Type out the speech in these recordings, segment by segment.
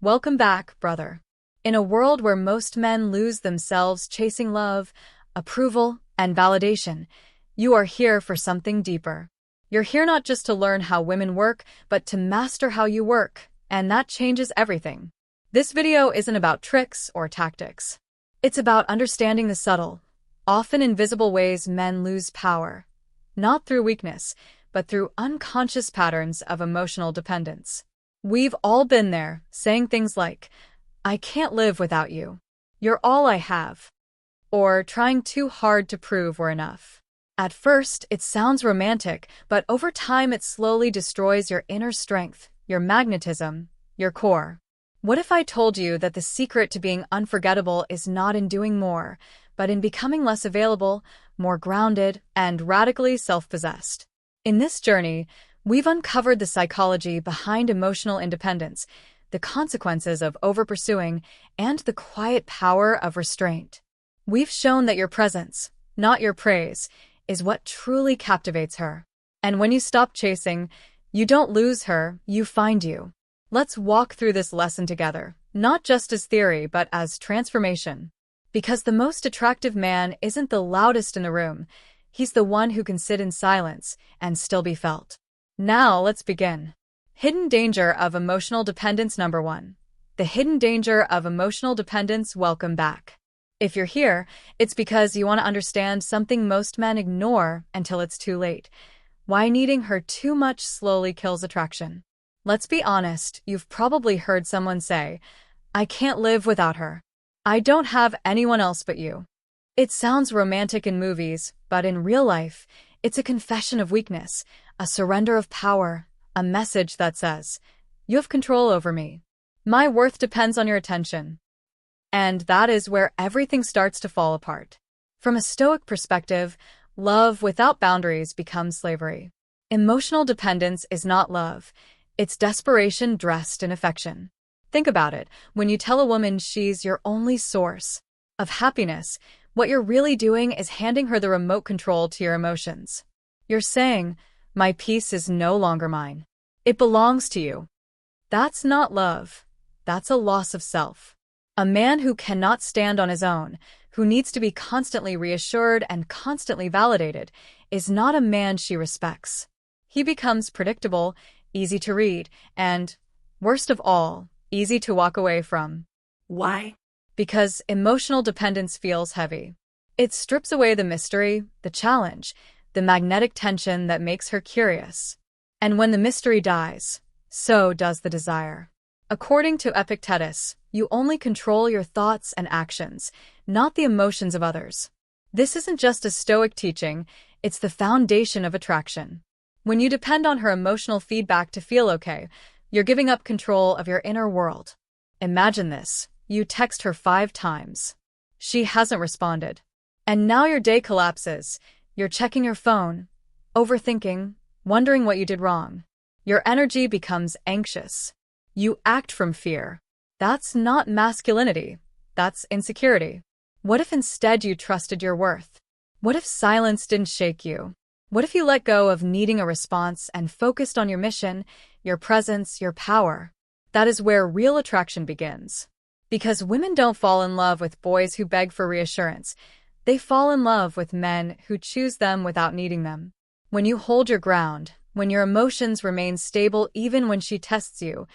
Welcome back, brother. In a world where most men lose themselves chasing love, approval, and validation, you are here for something deeper. You're here not just to learn how women work, but to master how you work, and that changes everything. This video isn't about tricks or tactics. It's about understanding the subtle, often invisible ways men lose power, not through weakness, but through unconscious patterns of emotional dependence. We've all been there, saying things like, "I can't live without you. You're all I have." Or trying too hard to prove we're enough. At first, it sounds romantic, but over time it slowly destroys your inner strength, your magnetism, your core. What if I told you that the secret to being unforgettable is not in doing more, but in becoming less available, more grounded, and radically self-possessed? In this journey, we've uncovered the psychology behind emotional independence, the consequences of over-pursuing, and the quiet power of restraint. We've shown that your presence, not your praise, is what truly captivates her. And when you stop chasing, you don't lose her, you find you. Let's walk through this lesson together, not just as theory, but as transformation. Because the most attractive man isn't the loudest in the room, he's the one who can sit in silence and still be felt. Now let's begin. Hidden danger of emotional dependence number 1. The hidden danger of emotional dependence. Welcome back. If you're here, it's because you want to understand something most men ignore until it's too late. Why needing her too much slowly kills attraction. Let's be honest, you've probably heard someone say, "I can't live without her. I don't have anyone else but you." It sounds romantic in movies, but in real life, it's a confession of weakness, a surrender of power, a message that says, "You have control over me. My worth depends on your attention." And that is where everything starts to fall apart. From a Stoic perspective, love without boundaries becomes slavery. Emotional dependence is not love. It's desperation dressed in affection. Think about it. When you tell a woman she's your only source of happiness, what you're really doing is handing her the remote control to your emotions. You're saying, "My peace is no longer mine. It belongs to you." That's not love. That's a loss of self. A man who cannot stand on his own, who needs to be constantly reassured and constantly validated, is not a man she respects. He becomes predictable, easy to read, and, worst of all, easy to walk away from. Why? Because emotional dependence feels heavy. It strips away the mystery, the challenge, the magnetic tension that makes her curious. And when the mystery dies, so does the desire. According to Epictetus, you only control your thoughts and actions, not the emotions of others. This isn't just a Stoic teaching, it's the foundation of attraction. When you depend on her emotional feedback to feel okay, you're giving up control of your inner world. Imagine this. You text her 5 times. She hasn't responded. And now your day collapses. You're checking your phone, overthinking, wondering what you did wrong. Your energy becomes anxious. You act from fear. That's not masculinity. That's insecurity. What if instead you trusted your worth? What if silence didn't shake you? What if you let go of needing a response and focused on your mission, your presence, your power? That is where real attraction begins. Because women don't fall in love with boys who beg for reassurance. They fall in love with men who choose them without needing them. When you hold your ground, when your emotions remain stable even when she tests you,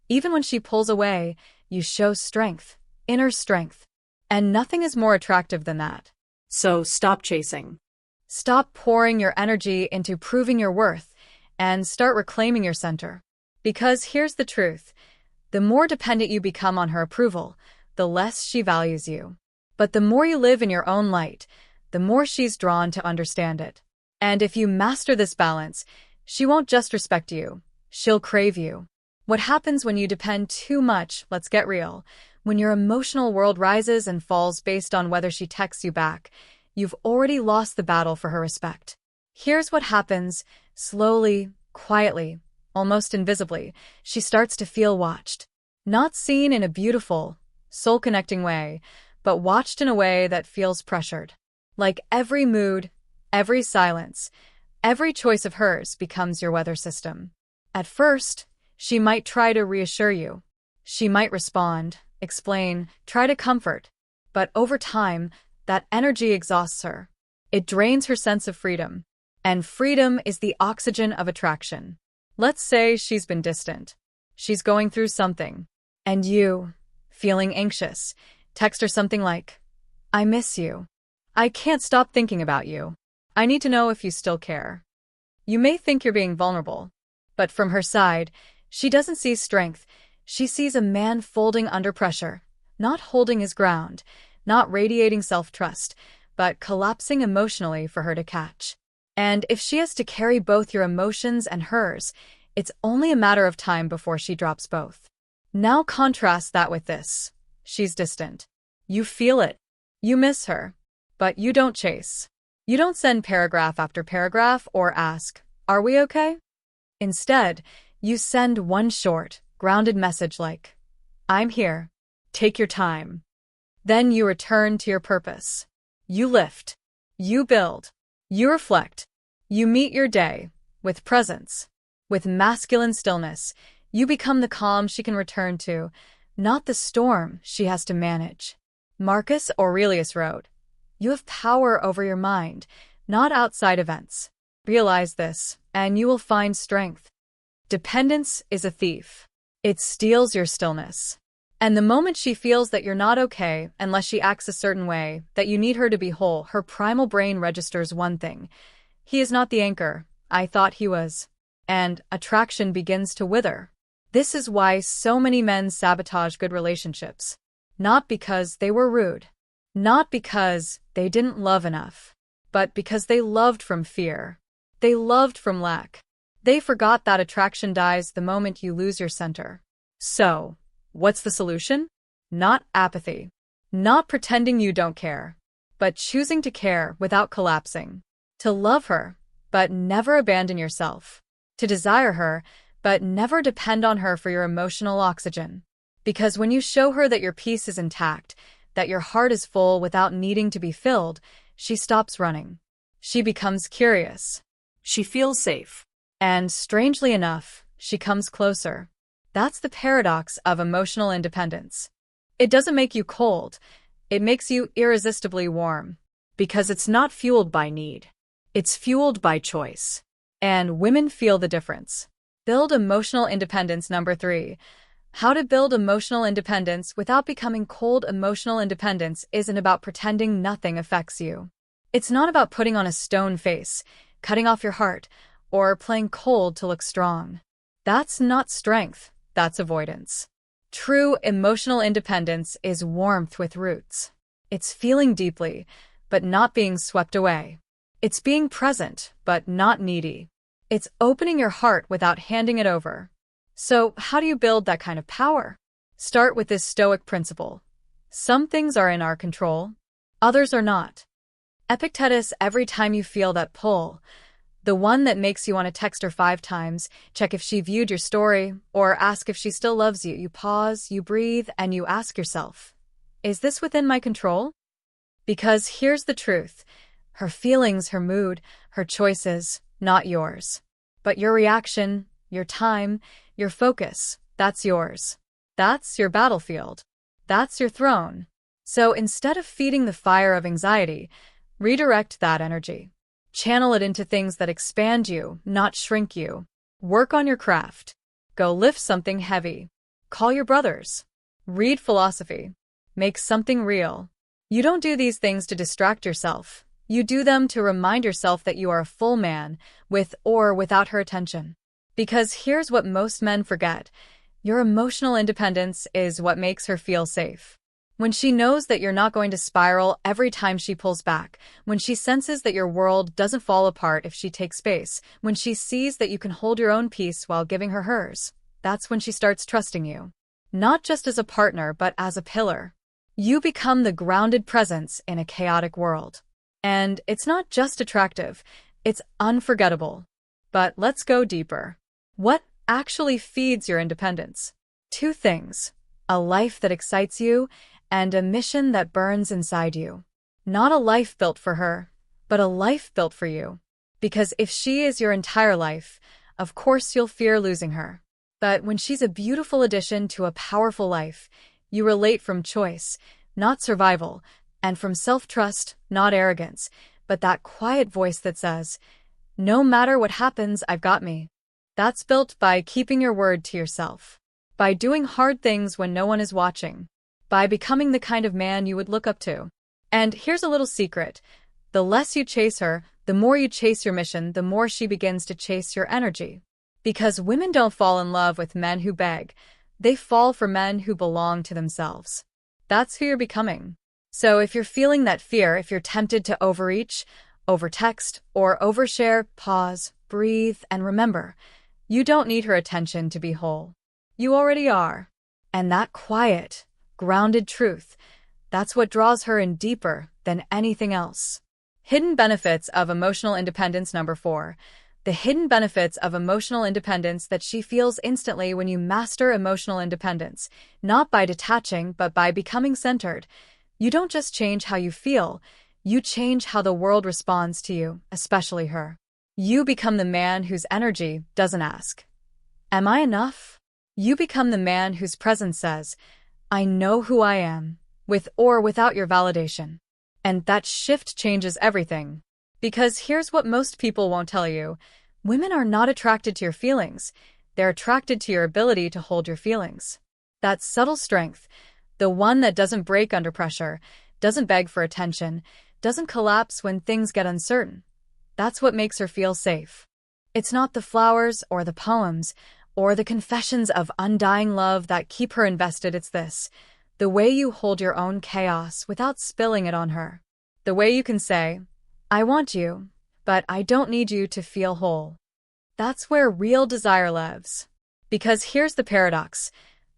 even when she pulls away, you show strength, inner strength. And nothing is more attractive than that. So stop chasing. Stop pouring your energy into proving your worth and start reclaiming your center. Because here's the truth. The more dependent you become on her approval, the less she values you. But the more you live in your own light, the more she's drawn to understand it. And if you master this balance, she won't just respect you, she'll crave you. What happens when you depend too much, let's get real, when your emotional world rises and falls based on whether she texts you back, you've already lost the battle for her respect. Here's what happens, slowly, quietly, almost invisibly, she starts to feel watched. Not seen in a beautiful, soul-connecting way, but watched in a way that feels pressured. Like every mood, every silence, every choice of hers becomes your weather system. At first, she might try to reassure you. She might respond, explain, try to comfort. But over time, that energy exhausts her. It drains her sense of freedom. And freedom is the oxygen of attraction. Let's say she's been distant. She's going through something. And you, feeling anxious, text her something like, "I miss you. I can't stop thinking about you. I need to know if you still care." You may think you're being vulnerable, but from her side, she doesn't see strength. She sees a man folding under pressure, not holding his ground, not radiating self-trust, but collapsing emotionally for her to catch. And if she has to carry both your emotions and hers, it's only a matter of time before she drops both. Now contrast that with this. She's distant. You feel it. You miss her. But you don't chase. You don't send paragraph after paragraph or ask, "Are we okay?" Instead, you send one short, grounded message like, "I'm here. Take your time." Then you return to your purpose. You lift. You build. You reflect. You meet your day with presence. With masculine stillness, you become the calm she can return to, not the storm she has to manage. Marcus Aurelius wrote, "You have power over your mind, not outside events. Realize this, and you will find strength." Dependence is a thief. It steals your stillness. And the moment she feels that you're not okay unless she acts a certain way, that you need her to be whole, her primal brain registers one thing. He is not the anchor I thought he was. And attraction begins to wither. This is why so many men sabotage good relationships. Not because they were rude. Not because they didn't love enough. But because they loved from fear. They loved from lack. They forgot that attraction dies the moment you lose your center. So, what's the solution? Not apathy. Not pretending you don't care. But choosing to care without collapsing. To love her, but never abandon yourself. To desire her, but never depend on her for your emotional oxygen. Because when you show her that your peace is intact, that your heart is full without needing to be filled, she stops running. She becomes curious. She feels safe. And strangely enough, she comes closer. That's the paradox of emotional independence. It doesn't make you cold. It makes you irresistibly warm. Because it's not fueled by need. It's fueled by choice. And women feel the difference. Build emotional independence. Number 3. How to build emotional independence without becoming cold. Emotional independence isn't about pretending nothing affects you. It's not about putting on a stone face, cutting off your heart, or playing cold to look strong. That's not strength, that's avoidance. True emotional independence is warmth with roots. It's feeling deeply, but not being swept away. It's being present, but not needy. It's opening your heart without handing it over. So, how do you build that kind of power? Start with this Stoic principle. Some things are in our control, others are not. Epictetus, every time you feel that pull, the one that makes you want to text her 5 times, check if she viewed your story, or ask if she still loves you, you pause, you breathe, and you ask yourself, is this within my control? Because here's the truth. Her feelings, her mood, her choices, not yours. But your reaction, your time, your focus, that's yours. That's your battlefield. That's your throne. So instead of feeding the fire of anxiety, redirect that energy. Channel it into things that expand you, not shrink you. Work on your craft. Go lift something heavy. Call your brothers. Read philosophy. Make something real. You don't do these things to distract yourself. You do them to remind yourself that you are a full man, with or without her attention. Because here's what most men forget. Your emotional independence is what makes her feel safe. When she knows that you're not going to spiral every time she pulls back, when she senses that your world doesn't fall apart if she takes space, when she sees that you can hold your own peace while giving her hers, that's when she starts trusting you. Not just as a partner, but as a pillar. You become the grounded presence in a chaotic world. And it's not just attractive, it's unforgettable. But let's go deeper. What actually feeds your independence? 2 things. A life that excites you, and a mission that burns inside you. Not a life built for her, but a life built for you. Because if she is your entire life, of course you'll fear losing her. But when she's a beautiful addition to a powerful life, you relate from choice, not survival, and from self-trust, not arrogance, but that quiet voice that says, "No matter what happens, I've got me." That's built by keeping your word to yourself, by doing hard things when no one is watching, by becoming the kind of man you would look up to. And here's a little secret. The less you chase her, the more you chase your mission, the more she begins to chase your energy. Because women don't fall in love with men who beg. They fall for men who belong to themselves. That's who you're becoming. So if you're feeling that fear, if you're tempted to overreach, overtext, or overshare, pause, breathe, and remember, you don't need her attention to be whole. You already are. And that quiet, grounded truth, that's what draws her in deeper than anything else. Hidden benefits of emotional independence number 4. The hidden benefits of emotional independence that she feels instantly when you master emotional independence, not by detaching, but by becoming centered. You don't just change how you feel, you change how the world responds to you, especially her. You become the man whose energy doesn't ask, "Am I enough?" You become the man whose presence says, "I know who I am," with or without your validation. And that shift changes everything. Because here's what most people won't tell you. Women are not attracted to your feelings. They're attracted to your ability to hold your feelings. That subtle strength, the one that doesn't break under pressure, doesn't beg for attention, doesn't collapse when things get uncertain. That's what makes her feel safe. It's not the flowers or the poems or the confessions of undying love that keep her invested. It's this. The way you hold your own chaos without spilling it on her. The way you can say, "I want you, but I don't need you to feel whole." That's where real desire lives. Because here's the paradox.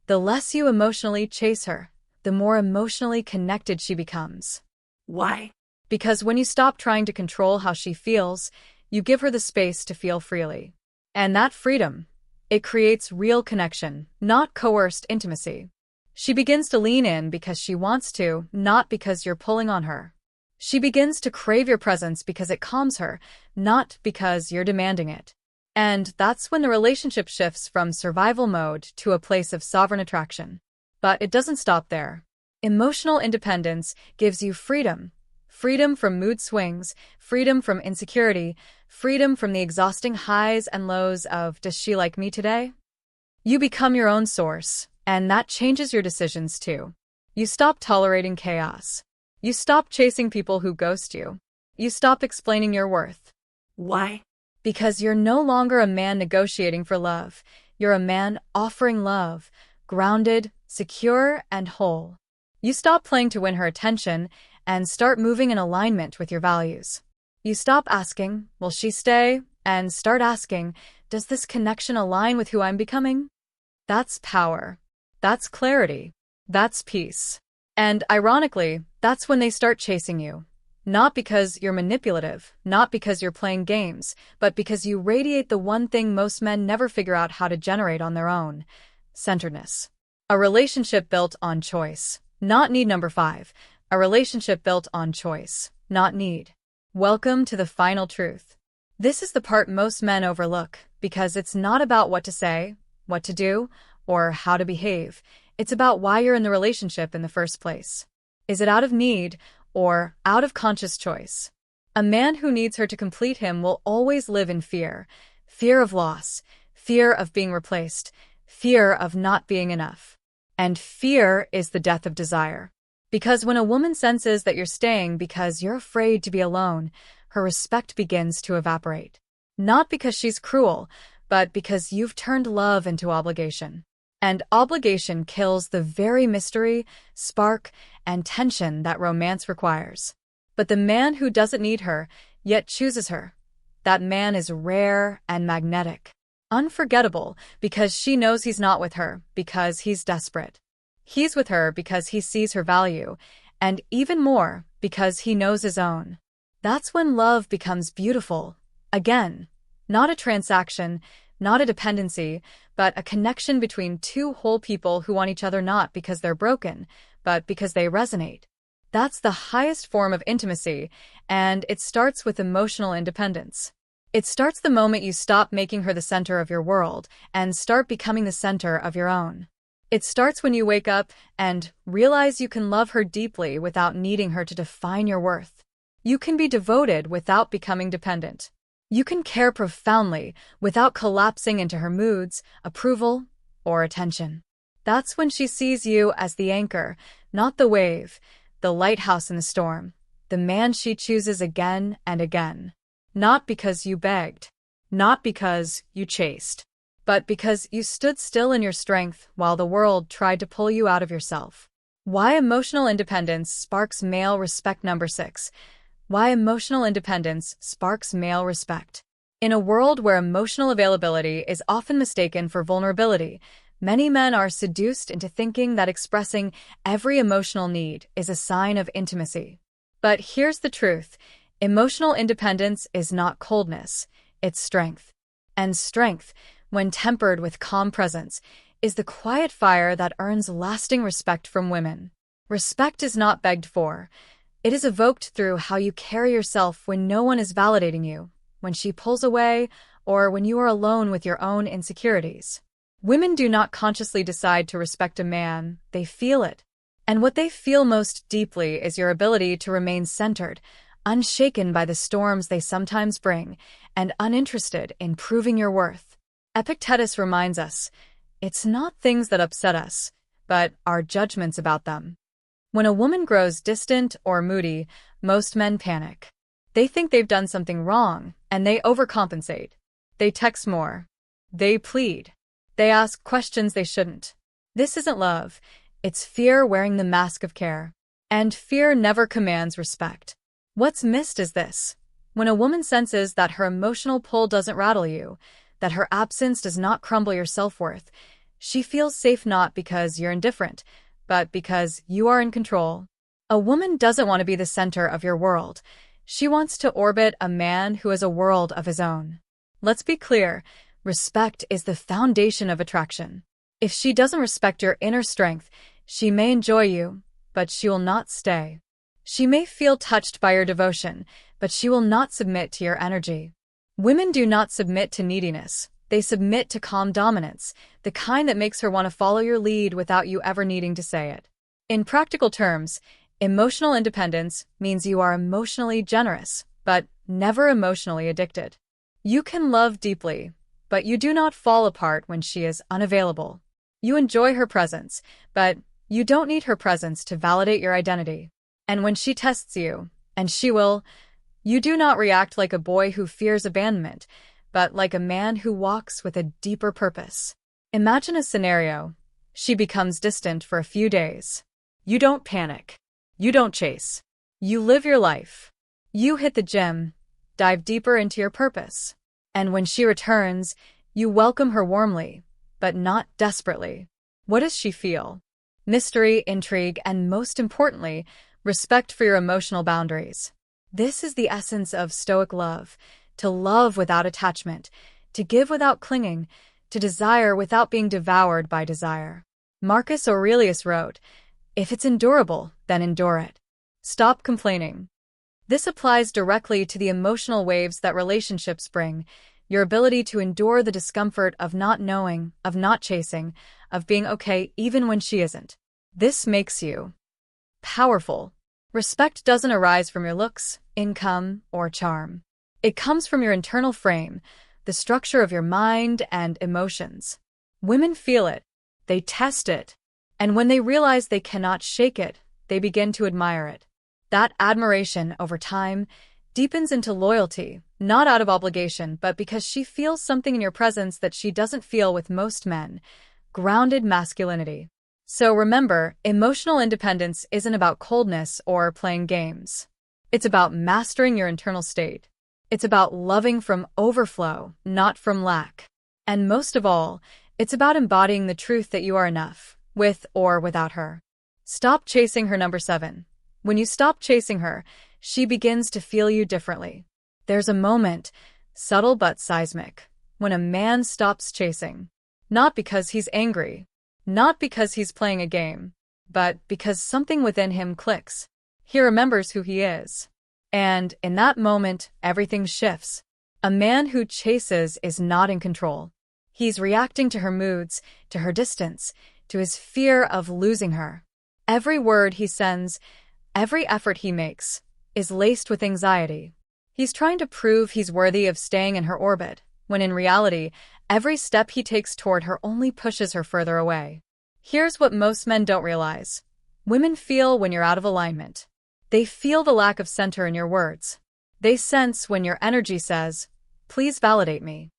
The less you emotionally chase her, the more emotionally connected she becomes. Why? Because when you stop trying to control how she feels, you give her the space to feel freely. And that freedom, it creates real connection, not coerced intimacy. She begins to lean in because she wants to, not because you're pulling on her. She begins to crave your presence because it calms her, not because you're demanding it. And that's when the relationship shifts from survival mode to a place of sovereign attraction. But it doesn't stop there. Emotional independence gives you freedom. Freedom from mood swings, freedom from insecurity, freedom from the exhausting highs and lows of, "Does she like me today?" You become your own source, and that changes your decisions too. You stop tolerating chaos. You stop chasing people who ghost you. You stop explaining your worth. Why? Because you're no longer a man negotiating for love. You're a man offering love, grounded, secure, and whole. You stop playing to win her attention and start moving in alignment with your values. You stop asking, "Will she stay?" and start asking, "Does this connection align with who I'm becoming?" That's power. That's clarity. That's peace. And ironically, that's when they start chasing you. Not because you're manipulative, not because you're playing games, but because you radiate the one thing most men never figure out how to generate on their own: centeredness. A relationship built on choice, not need number 5. A relationship built on choice, not need. Welcome to the final truth. This is the part most men overlook, because it's not about what to say, what to do, or how to behave. It's about why you're in the relationship in the first place. Is it out of need or out of conscious choice? A man who needs her to complete him will always live in fear. Fear of loss, fear of being replaced, fear of not being enough. And fear is the death of desire. Because when a woman senses that you're staying because you're afraid to be alone, her respect begins to evaporate. Not because she's cruel, but because you've turned love into obligation. And obligation kills the very mystery, spark, and tension that romance requires. But the man who doesn't need her, yet chooses her, that man is rare and magnetic. Unforgettable because she knows he's not with her, because he's desperate. He's with her because he sees her value, and even more, because he knows his own. That's when love becomes beautiful. Again, not a transaction, not a dependency, but a connection between two whole people who want each other not because they're broken, but because they resonate. That's the highest form of intimacy, and it starts with emotional independence. It starts the moment you stop making her the center of your world and start becoming the center of your own. It starts when you wake up and realize you can love her deeply without needing her to define your worth. You can be devoted without becoming dependent. You can care profoundly without collapsing into her moods, approval, or attention. That's when she sees you as the anchor, not the wave, the lighthouse in the storm, the man she chooses again and again. Not because you begged, not because you chased, but because you stood still in your strength while the world tried to pull you out of yourself. Why emotional independence sparks male respect. Number 6. Why emotional independence sparks male respect. In a world where emotional availability is often mistaken for vulnerability, many men are seduced into thinking that expressing every emotional need is a sign of intimacy. But here's the truth. Emotional independence is not coldness, it's strength. And strength, when tempered with calm presence, is the quiet fire that earns lasting respect from women. Respect is not begged for. It is evoked through how you carry yourself when no one is validating you, when she pulls away, or when you are alone with your own insecurities. Women do not consciously decide to respect a man, they feel it. And what they feel most deeply is your ability to remain centered, unshaken by the storms they sometimes bring, and uninterested in proving your worth. Epictetus reminds us, it's not things that upset us, but our judgments about them. When a woman grows distant or moody, most men panic. They think they've done something wrong, and they overcompensate. They text more. They plead. They ask questions they shouldn't. This isn't love. It's fear wearing the mask of care. And fear never commands respect. What's missed is this. When a woman senses that her emotional pull doesn't rattle you, that her absence does not crumble your self-worth, she feels safe not because you're indifferent, but because you are in control. A woman doesn't want to be the center of your world. She wants to orbit a man who has a world of his own. Let's be clear, respect is the foundation of attraction. If she doesn't respect your inner strength, she may enjoy you, but she will not stay. She may feel touched by your devotion, but she will not submit to your energy. Women do not submit to neediness. They submit to calm dominance, the kind that makes her want to follow your lead without you ever needing to say it. In practical terms, emotional independence means you are emotionally generous, but never emotionally addicted. You can love deeply, but you do not fall apart when she is unavailable. You enjoy her presence, but you don't need her presence to validate your identity. And when she tests you, and she will, you do not react like a boy who fears abandonment, but like a man who walks with a deeper purpose. Imagine a scenario. She becomes distant for a few days. You don't panic. You don't chase. You live your life. You hit the gym, dive deeper into your purpose. And when she returns, you welcome her warmly, but not desperately. What does she feel? Mystery, intrigue, and most importantly, respect for your emotional boundaries. This is the essence of Stoic love, to love without attachment, to give without clinging, to desire without being devoured by desire. Marcus Aurelius wrote, "If it's endurable, then endure it. Stop complaining." This applies directly to the emotional waves that relationships bring, your ability to endure the discomfort of not knowing, of not chasing, of being okay even when she isn't. This makes you powerful. Respect doesn't arise from your looks, income, or charm. It comes from your internal frame, the structure of your mind and emotions. Women feel it, they test it, and when they realize they cannot shake it, they begin to admire it. That admiration, over time, deepens into loyalty, not out of obligation, but because she feels something in your presence that she doesn't feel with most men. Grounded masculinity. So remember, emotional independence isn't about coldness or playing games. It's about mastering your internal state. It's about loving from overflow, not from lack. And most of all, it's about embodying the truth that you are enough, with or without her. Stop chasing her. Number 7. When you stop chasing her, she begins to feel you differently. There's a moment, subtle but seismic, when a man stops chasing. Not because he's angry, not because he's playing a game, but because something within him clicks. He remembers who he is. And in that moment, everything shifts. A man who chases is not in control. He's reacting to her moods, to her distance, to his fear of losing her. Every word he sends, every effort he makes, is laced with anxiety. He's trying to prove he's worthy of staying in her orbit, when in reality, every step he takes toward her only pushes her further away. Here's what most men don't realize. Women feel when you're out of alignment. They feel the lack of center in your words. They sense when your energy says, "Please validate me."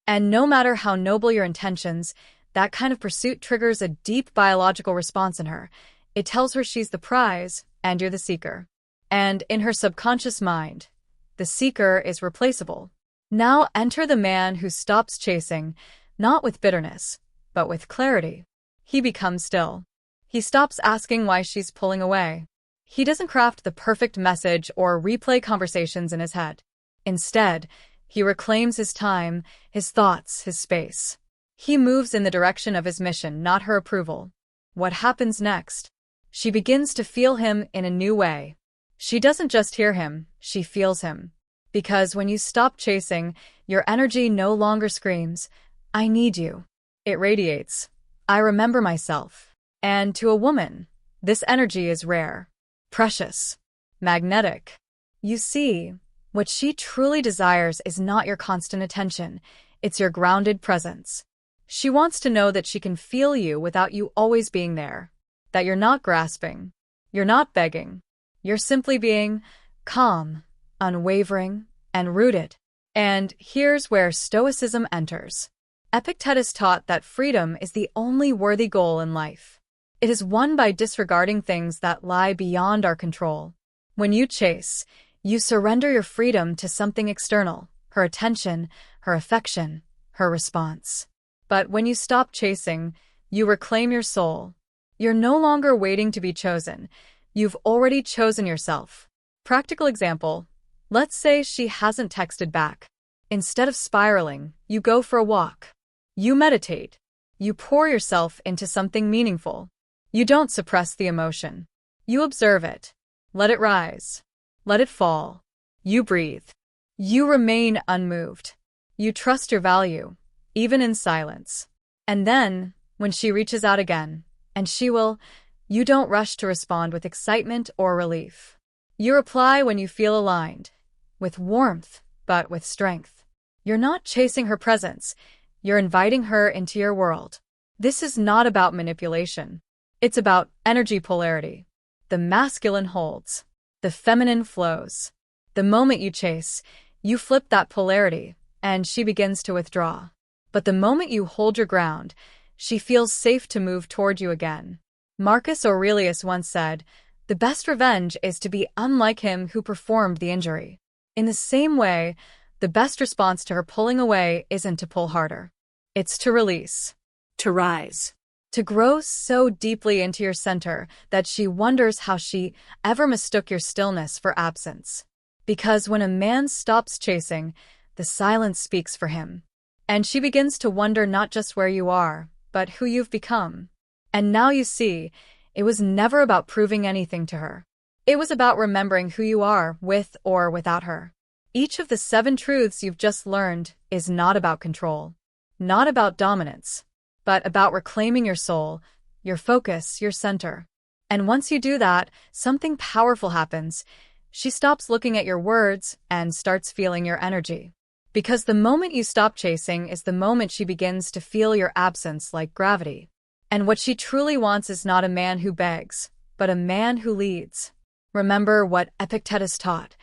And no matter how noble your intentions, that kind of pursuit triggers a deep biological response in her. It tells her she's the prize and you're the seeker. And in her subconscious mind, the seeker is replaceable. Now enter the man who stops chasing, not with bitterness, but with clarity. He becomes still. He stops asking why she's pulling away. He doesn't craft the perfect message or replay conversations in his head. Instead, he reclaims his time, his thoughts, his space. He moves in the direction of his mission, not her approval. What happens next? She begins to feel him in a new way. She doesn't just hear him, she feels him. Because when you stop chasing, your energy no longer screams, "I need you." It radiates, "I remember myself." And to a woman, this energy is rare, precious, magnetic. You see, what she truly desires is not your constant attention, it's your grounded presence. She wants to know that she can feel you without you always being there, that you're not grasping, you're not begging, you're simply being calm, unwavering, and rooted. And here's where Stoicism enters. Epictetus taught that freedom is the only worthy goal in life. It is won by disregarding things that lie beyond our control. When you chase, you surrender your freedom to something external, her attention, her affection, her response. But when you stop chasing, you reclaim your soul. You're no longer waiting to be chosen. You've already chosen yourself. Practical example. Let's say she hasn't texted back. Instead of spiraling, you go for a walk. You meditate. You pour yourself into something meaningful. You don't suppress the emotion. You observe it. Let it rise. Let it fall. You breathe. You remain unmoved. You trust your value, even in silence. And then, when she reaches out again, and she will, you don't rush to respond with excitement or relief. You reply when you feel aligned, with warmth, but with strength. You're not chasing her presence. You're inviting her into your world. This is not about manipulation. It's about energy polarity. The masculine holds. The feminine flows. The moment you chase, you flip that polarity, and she begins to withdraw. But the moment you hold your ground, she feels safe to move toward you again. Marcus Aurelius once said, "The best revenge is to be unlike him who performed the injury." In the same way, the best response to her pulling away isn't to pull harder. It's to release. To rise. To grow so deeply into your center that she wonders how she ever mistook your stillness for absence. Because when a man stops chasing, the silence speaks for him. And she begins to wonder not just where you are, but who you've become. And now you see, it was never about proving anything to her. It was about remembering who you are, with or without her. Each of the 7 truths you've just learned is not about control, not about dominance, but about reclaiming your soul, your focus, your center. And once you do that, something powerful happens. She stops looking at your words and starts feeling your energy. Because the moment you stop chasing is the moment she begins to feel your absence like gravity. And what she truly wants is not a man who begs, but a man who leads. Remember what Epictetus taught.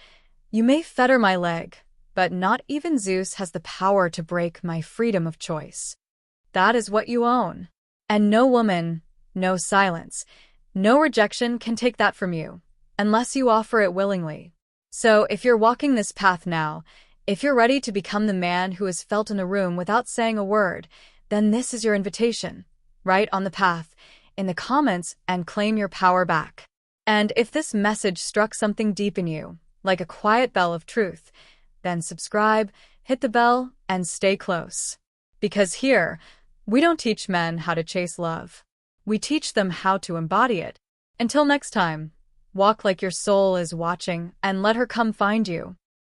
You may fetter my leg, but not even Zeus has the power to break my freedom of choice. That is what you own. And no woman, no silence, no rejection can take that from you, unless you offer it willingly. So if you're walking this path now, if you're ready to become the man who is felt in a room without saying a word, then this is your invitation. Write on the path, in the comments, and claim your power back. And if this message struck something deep in you, like a quiet bell of truth, then subscribe, hit the bell, and stay close. Because here, we don't teach men how to chase love. We teach them how to embody it. Until next time, walk like your soul is watching and let her come find you.